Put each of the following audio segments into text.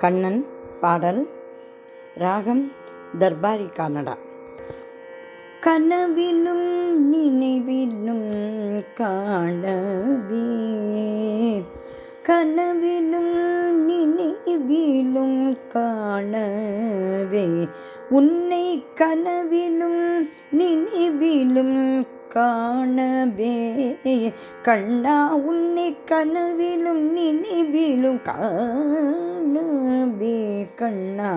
கண்ணன் பாடல். ராகம் தர்பாரி கன்னடா. கனவிலும் நினைவிலும் காணவே, கனவிலும் நினைவிலும் காணவே, உன்னை கனவிலும் நினைவிலும் காணவே, கண்ணா உன்னை கனவிலும் நினைவிலும் காணவே, கண்ணா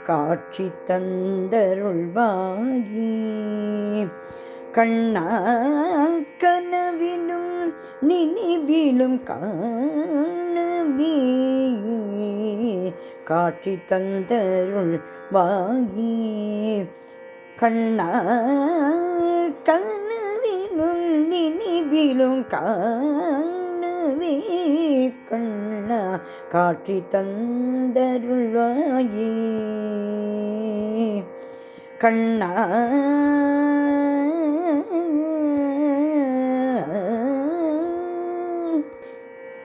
காட்சி தந்தருள்வாயே, கண்ணா கனவிலும் நினைவிலும் காணவே, காட்சி தந்தருள்வாயே, கண்ணா கனவிலும் நினைவிலும் காணவே, கண்ணா காட்சி தந்தருள்வாயே, கண்ணா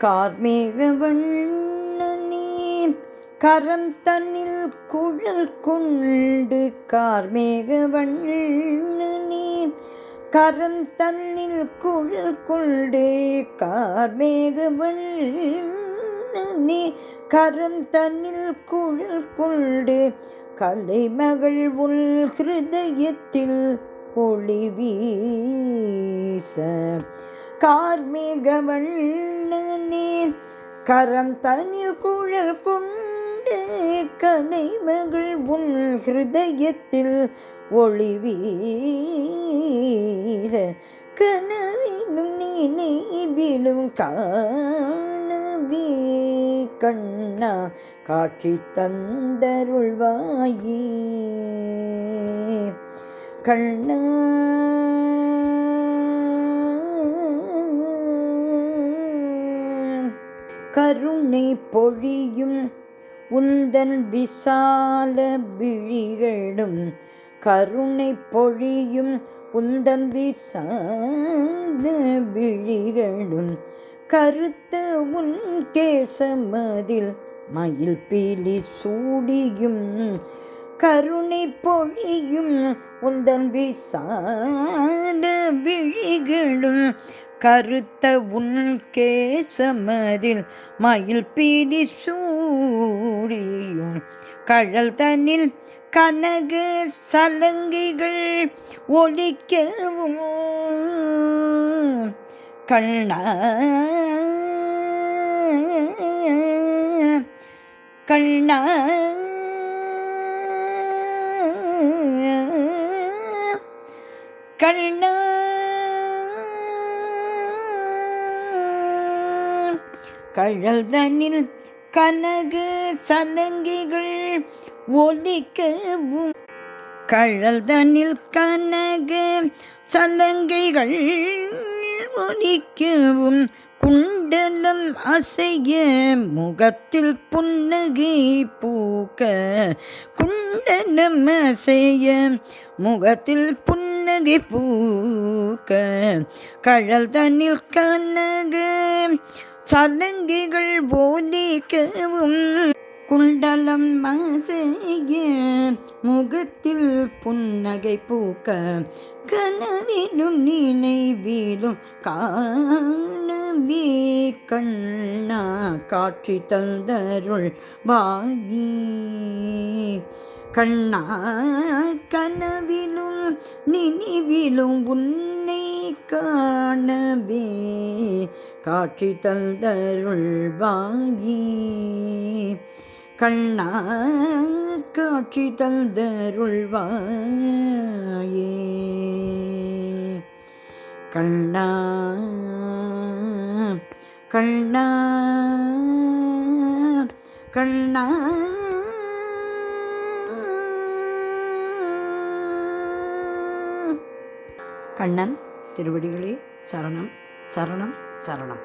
கார்மேகவண்ணனே கரம் தன்னில் குழல் கொண்டு, கார்மேகவண்ணனே கரம் தன்னில் குழல் கொண்டு, கார்மேகவண்ணனே கரம் தன்னில் குழல் கொண்டு, கலைமகள் உள் ஹிருதயத்தில் ஒளி வீச, கார்மேகவண்ணனே கரம் தன்னில் குழல் கொண்டு, கலைமகள் உள் ஹிருதயத்தில் ஒளி வீச, கனவிலும் நினைவிலும் காணவே, கண்ணா காட்சி தந்தருள்வாயே, கண்ணா கருணை பொழியும் உந்தன் விசால விழிகளும், கருணை பொழியும் உந்தன் விசால விழிகளும், கருத்த உன் கேசமதில் மயில் பீலி சூடியும், கருணை பொழியும் உந்தன் விசால விழிகளும், கருத்த உன் கேசமதில் மயில் பீலி சூடியும், கழல் தன்னில் கனக சலங்கைகள் ஒலிக்கவும், கண்ணா கண்ணா கண்ணா கழல் தன்னில் கனக சலங்கைகள் ஒலிக்கவும், கழல் தன்னில் கனக சலங்கைகள் ஒலிக்கவும், குண்டலம் அசைய முகத்தில் புன்னகை பூக்க, குண்டலம் அசைய முகத்தில் புன்னகை பூக்க, கழல் தன்னில் கனக சலங்கைகள் ஒலிக்கவும், குண்டலம் அசைய முகத்தில் புன்னகை பூக்க, கனவிலும் நினைவிலும் காணவே, கண்ணா காட்சி தந்தருள்வாயே, கண்ணா கனவிலும் நினைவிலும் உன்னை காணவே, காட்சி தந்தருள்வாயே, கண்ணா காட்சி தந்தருள்வாயே, கண்ணா கண்ணா கண்ணா கண்ணன் திருவடிகளே சரணம் சரணம் சரணம்.